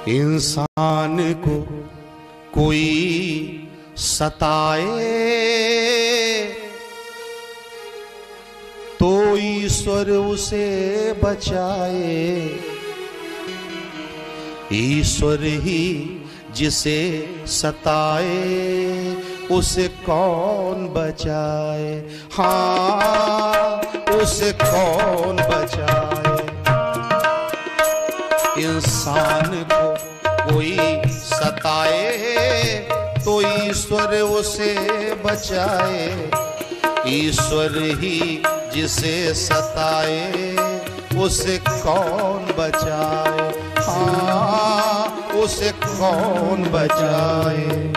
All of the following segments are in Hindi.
इंसान को कोई सताए तो ईश्वर उसे बचाए। ईश्वर ही जिसे सताए उसे कौन बचाए। हाँ, उसे कौन बचाए। इंसान को कोई सताए तो ईश्वर उसे बचाए। ईश्वर ही जिसे सताए उसे कौन बचाए। हाँ, उसे कौन बचाए।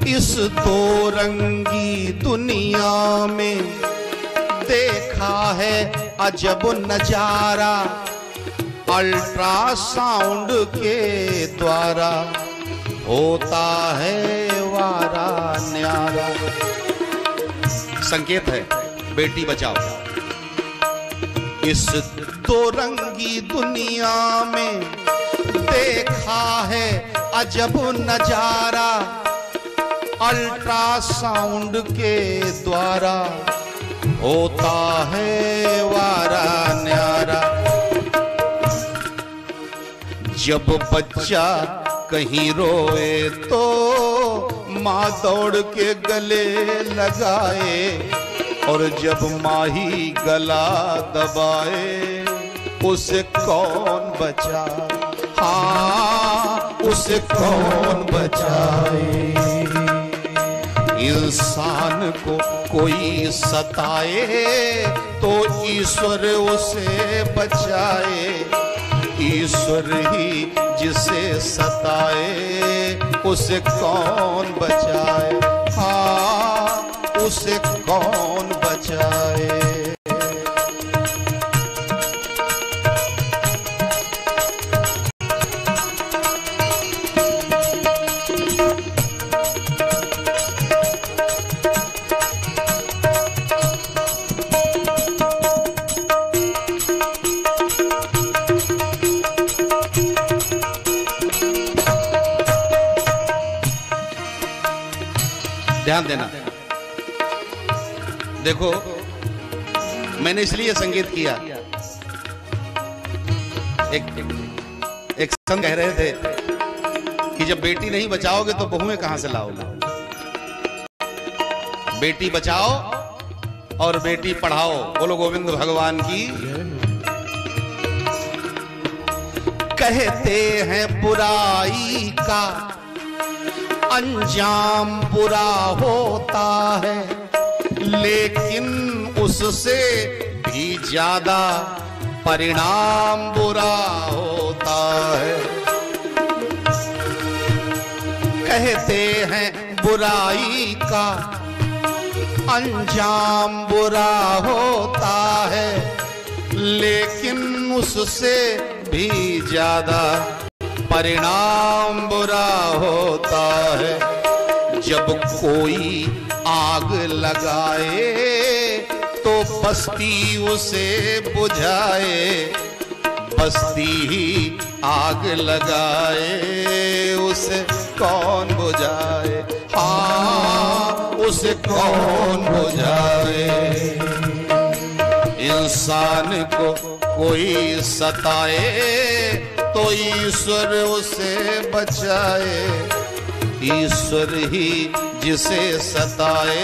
इस दो रंगी दुनिया में देखा है अजब नजारा। अल्ट्रासाउंड के द्वारा होता है वारा न्यारा। संकेत है बेटी बचाओ। इस दो रंगी दुनिया में देखा है अजब नजारा। अल्ट्रासाउंड के द्वारा होता है वारा न्यारा। जब बच्चा कहीं रोए तो माँ दौड़ के गले लगाए। और जब माँ ही गला दबाए उसे कौन बचाए। हाँ, उसे कौन बचाए। इंसान को कोई सताए तो ईश्वर उसे बचाए। ईश्वर ही जिसे सताए उसे कौन बचाए। हाँ, उसे कौन बचाए। ध्यान देना। देखो, मैंने इसलिए संगीत किया। एक संत कह रहे थे कि जब बेटी नहीं बचाओगे तो बहुएं कहां से लाओगे। बेटी बचाओ और बेटी पढ़ाओ। बोलो गोविंद भगवान की। कहते हैं बुराई का अंजाम बुरा होता है, लेकिन उससे भी ज्यादा परिणाम बुरा होता है। कहते हैं बुराई का अंजाम बुरा होता है, लेकिन उससे भी ज्यादा परिणाम बुरा होता है। जब कोई आग लगाए तो बस्ती उसे बुझाए। बस्ती ही आग लगाए उसे कौन बुझाए। हाँ, उसे कौन बुझाए। इंसान को कोई सताए तो ईश्वर उसे बचाए। ईश्वर ही जिसे सताए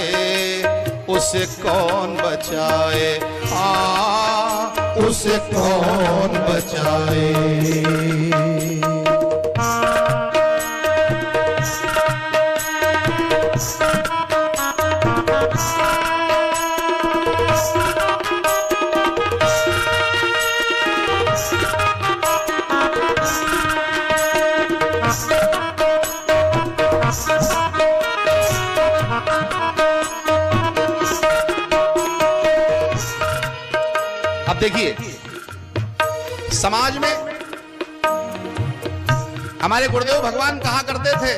उसे कौन बचाए। हाँ, उसे कौन बचाए। देखिए, समाज में हमारे गुरुदेव भगवान कहा करते थे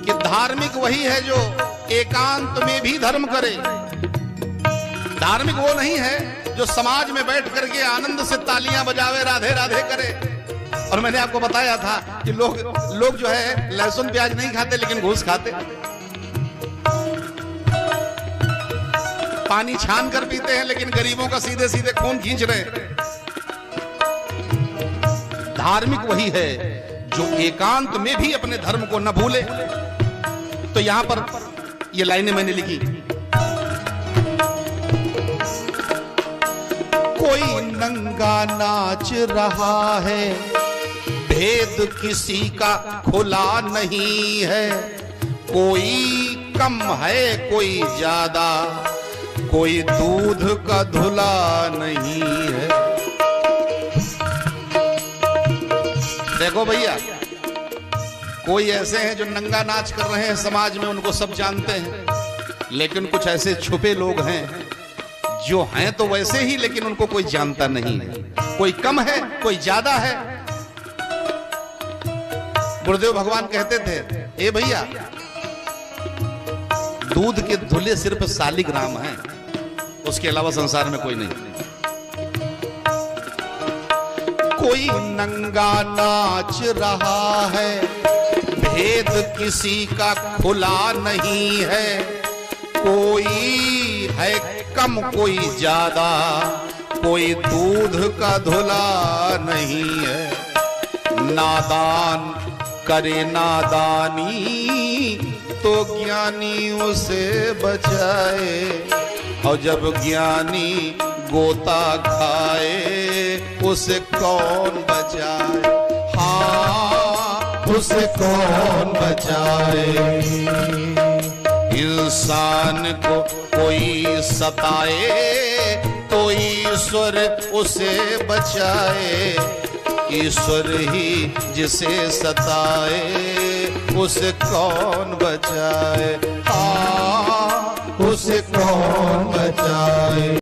कि धार्मिक वही है जो एकांत में भी धर्म करे। धार्मिक वो नहीं है जो समाज में बैठ करके आनंद से तालियां बजावे, राधे राधे करे। और मैंने आपको बताया था कि लोग जो है लहसुन प्याज नहीं खाते लेकिन घूस खाते, पानी छान कर पीते हैं लेकिन गरीबों का सीधे सीधे खून खींच रहे हैं। धार्मिक वही है जो एकांत में भी अपने धर्म को न भूले। तो यहां पर ये लाइनें मैंने लिखी, कोई नंगा नाच रहा है, भेद किसी का खुला नहीं है, कोई कम है कोई ज्यादा, कोई दूध का धुला नहीं है। देखो भैया, कोई ऐसे हैं जो नंगा नाच कर रहे हैं समाज में, उनको सब जानते हैं, लेकिन कुछ ऐसे छुपे लोग हैं जो हैं तो वैसे ही लेकिन उनको कोई जानता नहीं है। कोई कम है कोई ज्यादा है। गुरुदेव भगवान कहते थे, ए भैया, दूध के धुले सिर्फ सालिग्राम हैं, उसके अलावा संसार में कोई नहीं। कोई नंगा नाच रहा है, भेद किसी का खुला नहीं है, कोई है कम कोई ज्यादा, कोई दूध का धुला नहीं है। नादान करे नादानी तो ज्ञानी उसे बचाए, और जब ज्ञानी गोता खाए उसे कौन बचाए। हाँ, उसे कौन बचाए। इंसान को कोई सताए तो ईश्वर उसे बचाए, ईश्वर ही जिसे सताए उसे कौन बचाए। हाँ, उसे कौन बचाए।